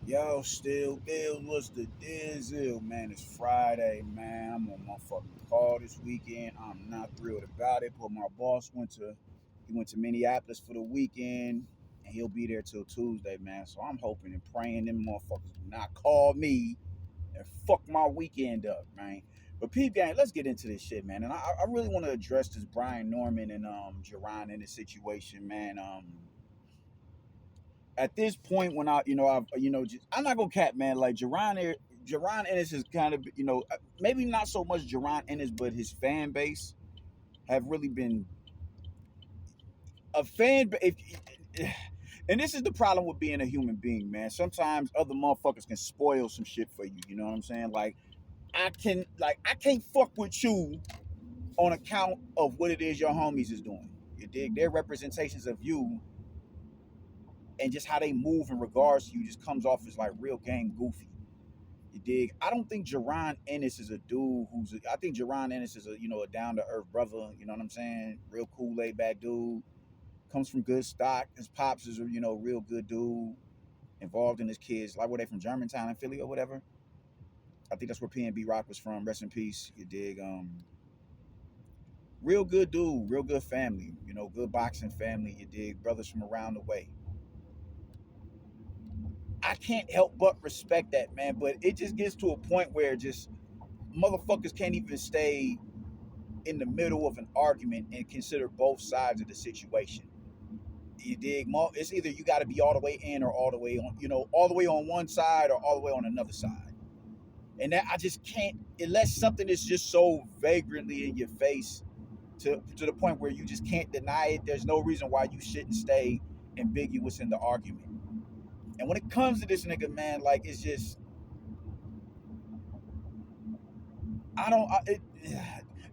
Yo, still Bill, what's the deal, man? It's Friday, man. I'm on my fucking call this weekend. I'm not thrilled about it, but my boss went to Minneapolis for the weekend, and he'll be there till Tuesday, man. So I'm hoping and praying them motherfuckers do not call me and fuck my weekend up, man. But Pete Gang, let's get into this shit, man. And I really want to address this Brian Norman and Jerron in this situation, man. At this point when I'm not gonna cap, man. Like Jerron Ennis is kind of maybe not so much Jerron Ennis, but his fan base have really been a fan. And this is the problem with being a human being, man. Sometimes other motherfuckers can spoil some shit for you. You know what I'm saying? Like I can't fuck with you on account of what it is your homies is doing. You dig? Their representations of you and just how they move in regards to you just comes off as like real gang goofy. You dig? I don't think Jerron Ennis is a dude I think Jerron Ennis is a down to earth brother. You know what I'm saying? Real cool, laid back dude. Comes from good stock. His pops is a real good dude. Involved in his kids. Like were they from Germantown and Philly or whatever? I think that's where PNB Rock was from. Rest in peace. You dig? Real good dude. Real good family. Good boxing family. You dig? Brothers from around the way. I can't help but respect that, man. But it just gets to a point where just motherfuckers can't even stay in the middle of an argument and consider both sides of the situation. You dig? It's either you got to be all the way in or all the way on, all the way on one side or all the way on another side. And that I just can't, unless something is just so vagrantly in your face to the point where you just can't deny it. There's no reason why you shouldn't stay ambiguous in the argument. And when it comes to this nigga, man, like it's just I don't.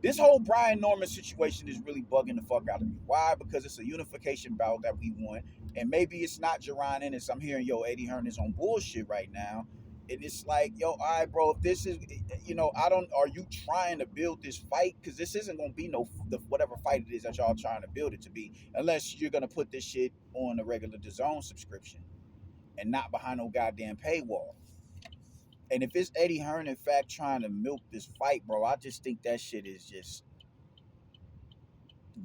This whole Brian Norman situation is really bugging the fuck out of me. Why? Because it's a unification bout that we want, and maybe it's not Jerron Ennis. I'm hearing Eddie Hearn is on bullshit right now, and it's like all right, bro. If this is, I don't. Are you trying to build this fight? Because this isn't gonna be whatever fight it is that y'all trying to build it to be, unless you're gonna put this shit on a regular DAZN subscription and not behind no goddamn paywall. And if it's Eddie Hearn, in fact, trying to milk this fight, bro, I just think that shit is just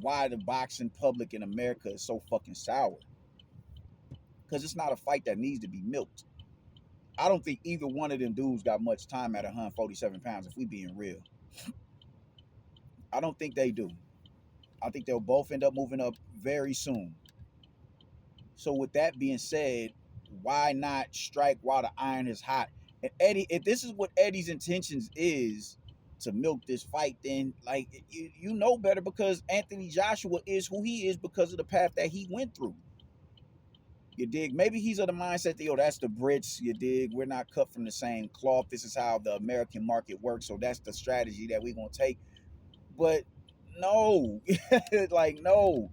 why the boxing public in America is so fucking sour. Because it's not a fight that needs to be milked. I don't think either one of them dudes got much time at 147 pounds, if we being real. I don't think they do. I think they'll both end up moving up very soon. So with that being said, why not strike while the iron is hot? And Eddie, if this is what Eddie's intentions is to milk this fight, then like you know better because Anthony Joshua is who he is because of the path that he went through. You dig? Maybe he's of the mindset that that's the Brits. You dig? We're not cut from the same cloth. This is how the American market works. So that's the strategy that we're gonna take. But no, like no,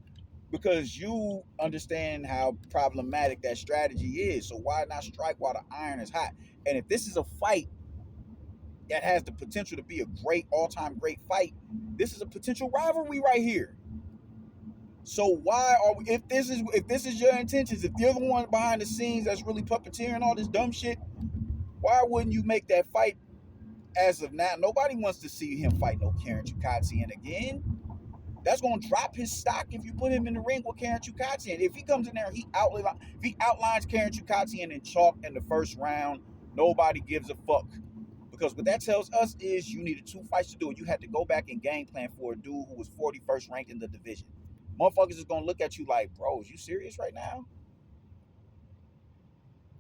because you understand how problematic that strategy is. So why not strike while the iron is hot? And if this is a fight that has the potential to be a great all-time great fight, this is a potential rivalry right here. So why are we? If this is your intentions, if you're the one behind the scenes that's really puppeteering all this dumb shit, why wouldn't you make that fight as of now? Nobody wants to see him fight no Karen Chukatsian again. That's going to drop his stock if you put him in the ring with Karen Chukatsian. If he comes in there and if he outlines Karen Chukatsian in chalk in the first round, nobody gives a fuck. Because what that tells us is you needed 2 fights to do it. You had to go back and game plan for a dude who was 41st ranked in the division. Motherfuckers is going to look at you like, bro, is you serious right now?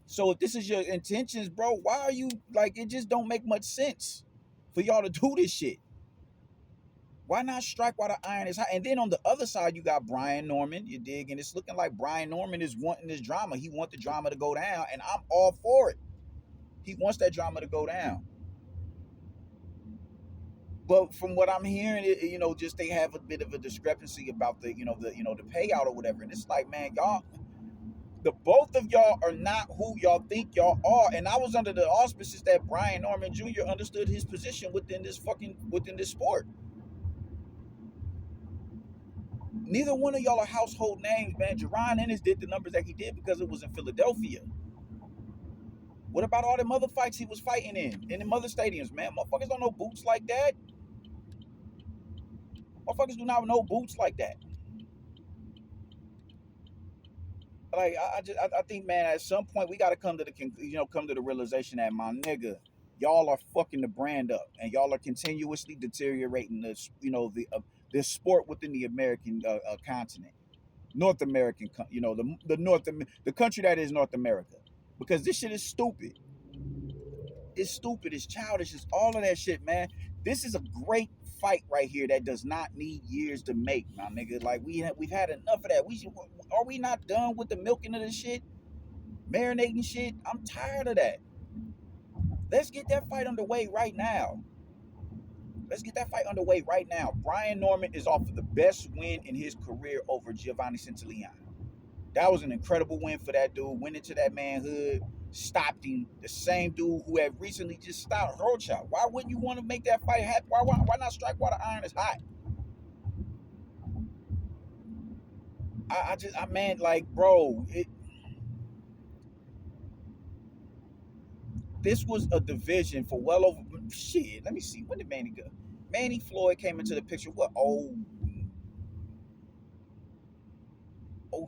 So if this is your intentions, bro, why are you like, it just don't make much sense for y'all to do this shit. Why not strike while the iron is hot? And then on the other side, you got Brian Norman, you dig? And it's looking like Brian Norman is wanting this drama. He wants the drama to go down, and I'm all for it. He wants that drama to go down. But from what I'm hearing, just they have a bit of a discrepancy about the payout or whatever. And it's like, man, the both of y'all are not who y'all think y'all are. And I was under the auspices that Brian Norman Jr. understood his position within this sport. Neither one of y'all are household names, man. Jerron Ennis did the numbers that he did because it was in Philadelphia. What about all them other fights he was fighting in them other stadiums, man? Motherfuckers don't know boots like that. Motherfuckers do not know boots like that. Like I think, man, at some point we got to come to come to the realization that, my nigga, y'all are fucking the brand up, and y'all are continuously deteriorating this, this sport within the American continent, North American, the country that is North America, because this shit is stupid. It's stupid. It's childish. It's all of that shit, man. This is a great fight right here that does not need years to make, my nigga. Like we've had enough of that. Are we not done with the milking of this shit, marinating shit? I'm tired of that. Let's get that fight underway right now. Let's get that fight underway right now. Brian Norman is off of the best win in his career over Giovanni Santillana. That was an incredible win for that dude. Went into that manhood, stopped him. The same dude who had recently just stopped Rocha. Why wouldn't you want to make that fight happen? Why not strike while the iron is hot? Man, like, bro, this was a division for well over shit. Let me see. When did Manny go? Manny Floyd came into the picture. What? Oh,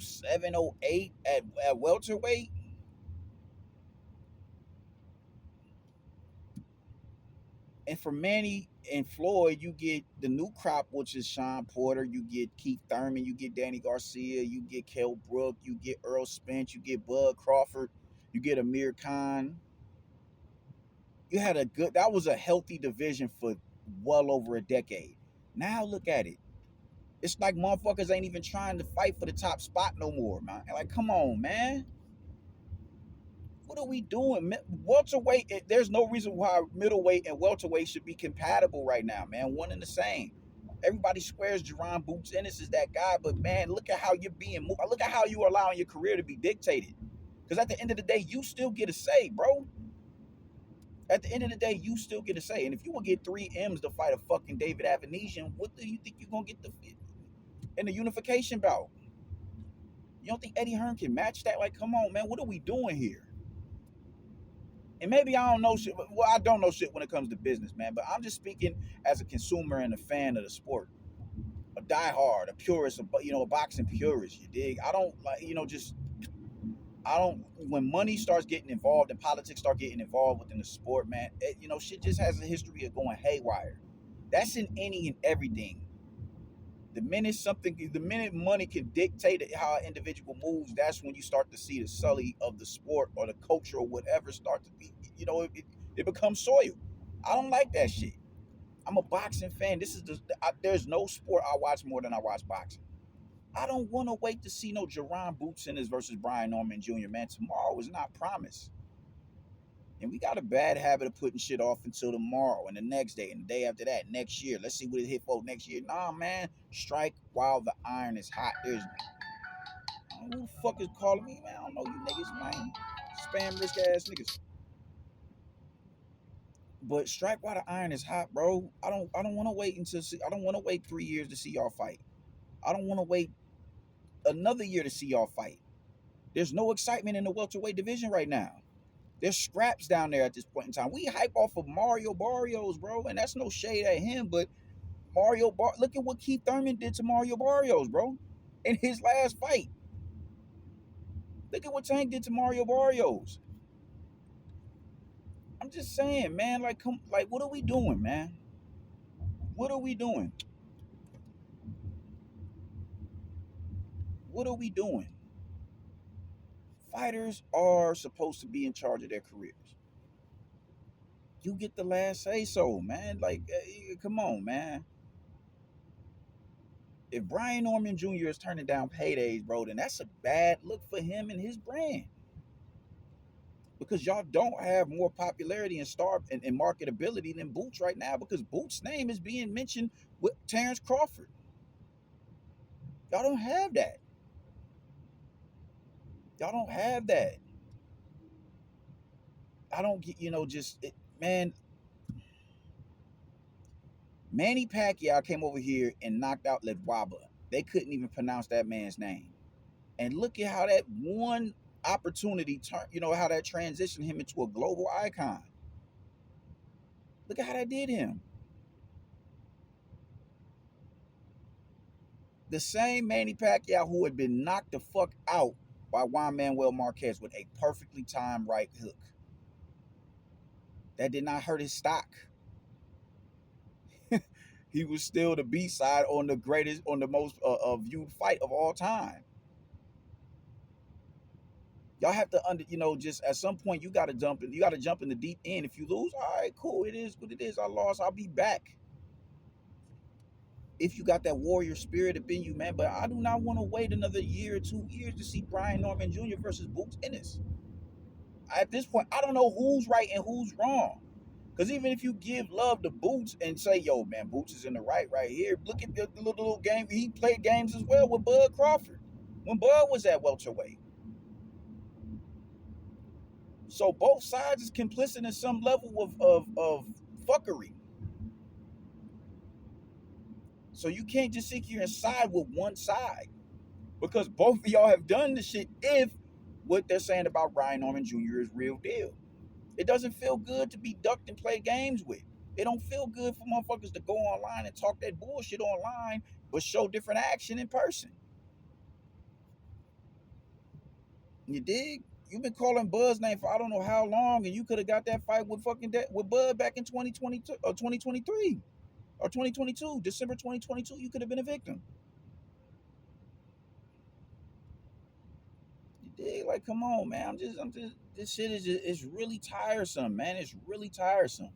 07, 08 at welterweight. And for Manny and Floyd, you get the new crop, which is Sean Porter. You get Keith Thurman. You get Danny Garcia. You get Kell Brook. You get Earl Spence. You get Bud Crawford. You get Amir Khan. You had that was a healthy division for well over a decade. Now look at it. It's like motherfuckers ain't even trying to fight for the top spot no more, man. Like, come on, man. What are we doing? Welterweight, there's no reason why middleweight and welterweight should be compatible right now, man. One and the same. Everybody swears Jerron Boots Ennis is that guy, but man, look at how you're being moved. Look at how you are allowing your career to be dictated. Because at the end of the day, you still get a say, bro. At the end of the day, you still get a say. And if you will get 3 M's to fight a fucking David Avanesian, what do you think you're going to get in the unification bout? You don't think Eddie Hearn can match that? Like, come on, man. What are we doing here? And maybe I don't know shit. Well, I don't know shit when it comes to business, man. But I'm just speaking as a consumer and a fan of the sport, a diehard, a purist, a boxing purist. You dig? I don't like, just I don't. When money starts getting involved and politics start getting involved within the sport, man, shit just has a history of going haywire. That's in any and everything. The minute money can dictate how an individual moves, that's when you start to see the sully of the sport or the culture or whatever start to be, it becomes soil. I don't like that shit. I'm a boxing fan. There's no sport I watch more than I watch boxing. I don't want to wait to see no Jerron Boots Ennis versus Brian Norman Jr., man. Tomorrow is not promised. And we got a bad habit of putting shit off until tomorrow and the next day and the day after that, next year. Let's see what it hit for next year. Nah, man. Strike while the iron is hot. I don't know who the fuck is calling me, man. I don't know you niggas, man. Spam risk ass niggas. But strike while the iron is hot, bro. I don't want to wait I don't want to wait 3 years to see y'all fight. I don't want to wait another year to see y'all fight. There's no excitement in the welterweight division right now. There's scraps down there at this point in time. We hype off of Mario Barrios, bro, and that's no shade at him, but look at what Keith Thurman did to Mario Barrios, bro, in his last fight. Look at what Tank did to Mario Barrios. I'm just saying, man, what are we doing, man? What are we doing? What are we doing? Fighters are supposed to be in charge of their careers. You get the last say so, man. Like, come on, man. If Brian Norman Jr. is turning down paydays, bro, then that's a bad look for him and his brand. Because y'all don't have more popularity and and marketability than Boots right now, because Boots' name is being mentioned with Terrence Crawford. Y'all don't have that. Y'all don't have that. I don't get, man. Manny Pacquiao came over here and knocked out Ledwaba. They couldn't even pronounce that man's name. And look at how that one opportunity turn, how that transitioned him into a global icon. Look at how that did him. The same Manny Pacquiao who had been knocked the fuck out by Juan Manuel Marquez with a perfectly timed right hook. That did not hurt his stock. He was still the B side on the greatest, on the most viewed fight of all time. Y'all have to just at some point you gotta jump in. You gotta jump in the deep end. If you lose, all right, cool. It is what it is. I lost. I'll be back. If you got that warrior spirit up in you, man. But I do not want to wait another year or 2 years to see Brian Norman Jr. versus Boots Ennis. At this point, I don't know who's right and who's wrong. Because even if you give love to Boots and say, yo, man, Boots is in the right here. Look at the little game. He played games as well with Bud Crawford when Bud was at welterweight. So both sides is complicit in some level of fuckery. So you can't just sit here and side with one side. Because both of y'all have done the shit if what they're saying about Brian Norman Jr. is real deal. It doesn't feel good to be ducked and play games with. It don't feel good for motherfuckers to go online and talk that bullshit online, but show different action in person. You dig? You've been calling Bud's name for I don't know how long, and you could have got that fight with with Bud back in 2022 or 2023 or 2022, December 2022. You could have been a victim. You dig? Like, come on, man. I'm just. This shit is just, it's really tiresome, man. It's really tiresome.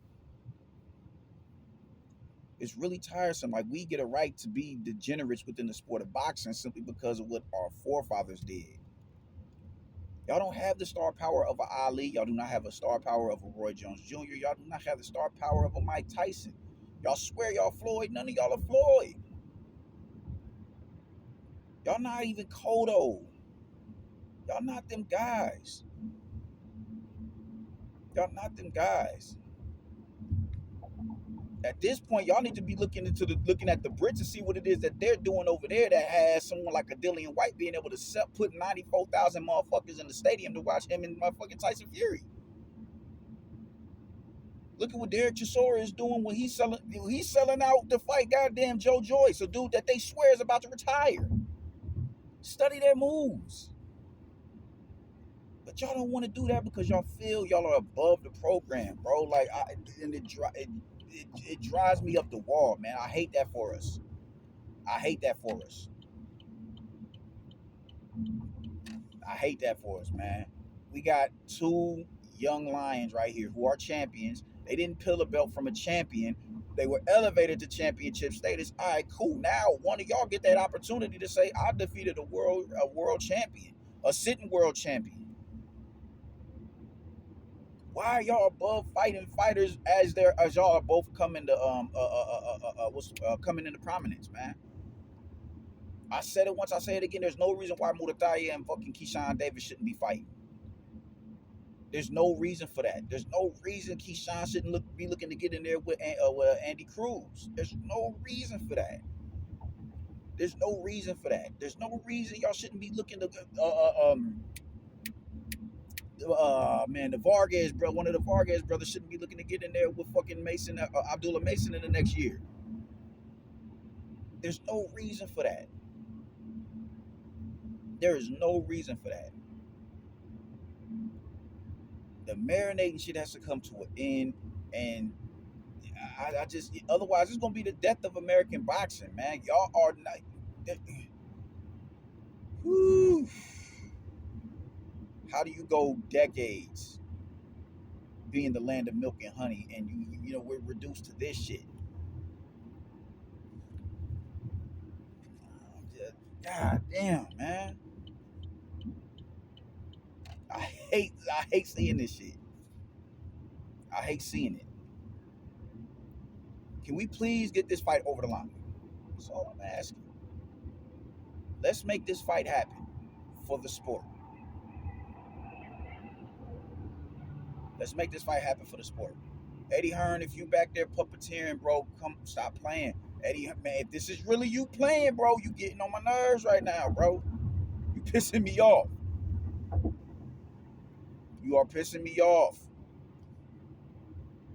It's really tiresome. Like, we get a right to be degenerates within the sport of boxing simply because of what our forefathers did. Y'all don't have the star power of a Ali. Y'all do not have a star power of a Roy Jones Jr. Y'all do not have the star power of a Mike Tyson. Y'all swear y'all Floyd. None of y'all are Floyd. Y'all not even Cotto. Y'all not them guys. Y'all not them guys. At this point, y'all need to be looking at the Brits to see what it is that they're doing over there that has someone like a Dillian White being able to put 94,000 motherfuckers in the stadium to watch him and motherfucking Tyson Fury. Look at what Derek Chisora is doing when he's selling out to fight goddamn Joe Joyce, a dude that they swear is about to retire. Study their moves. But y'all don't want to do that because y'all feel y'all are above the program, bro. Like, it drives me up the wall, man. I hate that for us. I hate that for us. I hate that for us, man. We got two young lions right here who are champions. They didn't peel a belt from a champion. They were elevated to championship status. All right, cool. Now one of y'all get that opportunity to say, I defeated a world champion, a sitting world champion. Why are y'all above fighting fighters as y'all are both coming to coming into prominence, man? I said it once, I say it again. There's no reason why Murataya and fucking Keyshawn Davis shouldn't be fighting. There's no reason for that. There's no reason Keyshawn shouldn't be looking to get in there with Andy Cruz. There's no reason for that. There's no reason for that. There's no reason y'all shouldn't be looking to man, the Vargas brother, one of the Vargas brothers shouldn't be looking to get in there with fucking Mason, Abdullah Mason in the next year. There's no reason for that. There is no reason for that. The marinating shit has to come to an end, and I just, otherwise it's gonna be the death of American boxing, man. Y'all are not. Whew. How do you go decades being the land of milk and honey, and you know we're reduced to this shit? God damn, man. I hate seeing this shit. I hate seeing it. Can we please get this fight over the line? That's all I'm asking. Let's make this fight happen for the sport. Let's make this fight happen for the sport. Eddie Hearn, if you back there puppeteering, bro, come stop playing. Eddie, man, if this is really you playing, bro, you getting on my nerves right now, bro. You pissing me off. You are pissing me off.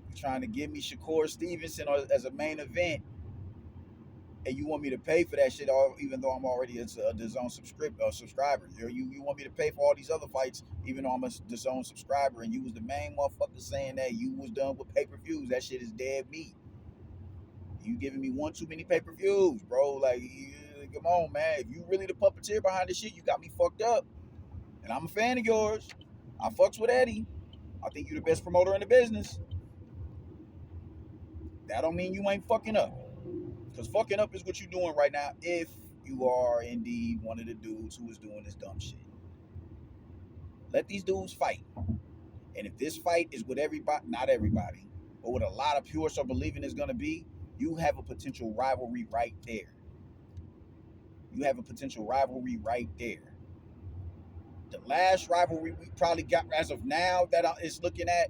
You're trying to give me Shakur Stevenson as a main event, and you want me to pay for that shit, even though I'm already a DAZN subscriber. You want me to pay for all these other fights, even though I'm a DAZN subscriber, and you was the main motherfucker saying that you was done with pay-per-views. That shit is dead meat. You giving me one too many pay-per-views, bro. Like, come on, man. If you really the puppeteer behind this shit, you got me fucked up. And I'm a fan of yours. I fucks with Eddie. I think you're the best promoter in the business. That don't mean you ain't fucking up. Because fucking up is what you're doing right now if you are indeed one of the dudes who is doing this dumb shit. Let these dudes fight. And if this fight is with everybody, not everybody, but what a lot of purists are believing is going to be, you have a potential rivalry right there. You have a potential rivalry right there. The last rivalry we probably got as of now that is looking at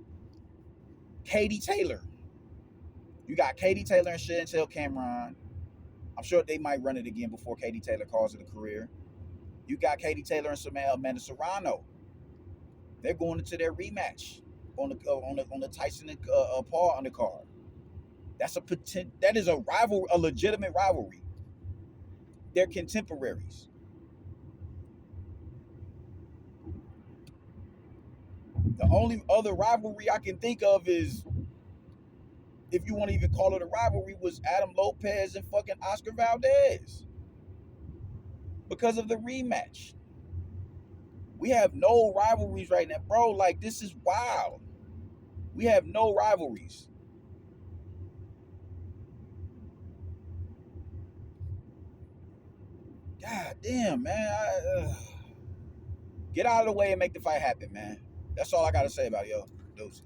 Katie Taylor. You got Katie Taylor and Chantel Cameron. I'm sure they might run it again before Katie Taylor calls it a career. You got Katie Taylor and Amanda Serrano. They're going into their rematch on the Tyson and Paul undercard. That is a rival, a legitimate rivalry. They're contemporaries. The only other rivalry I can think of is, if you want to even call it a rivalry, was Adam Lopez and fucking Oscar Valdez. Because of the rematch. We have no rivalries right now. Bro, like, this is wild. We have no rivalries. God damn, man. Get out of the way and make the fight happen, man. That's all I got to say about it, yo. Deuces.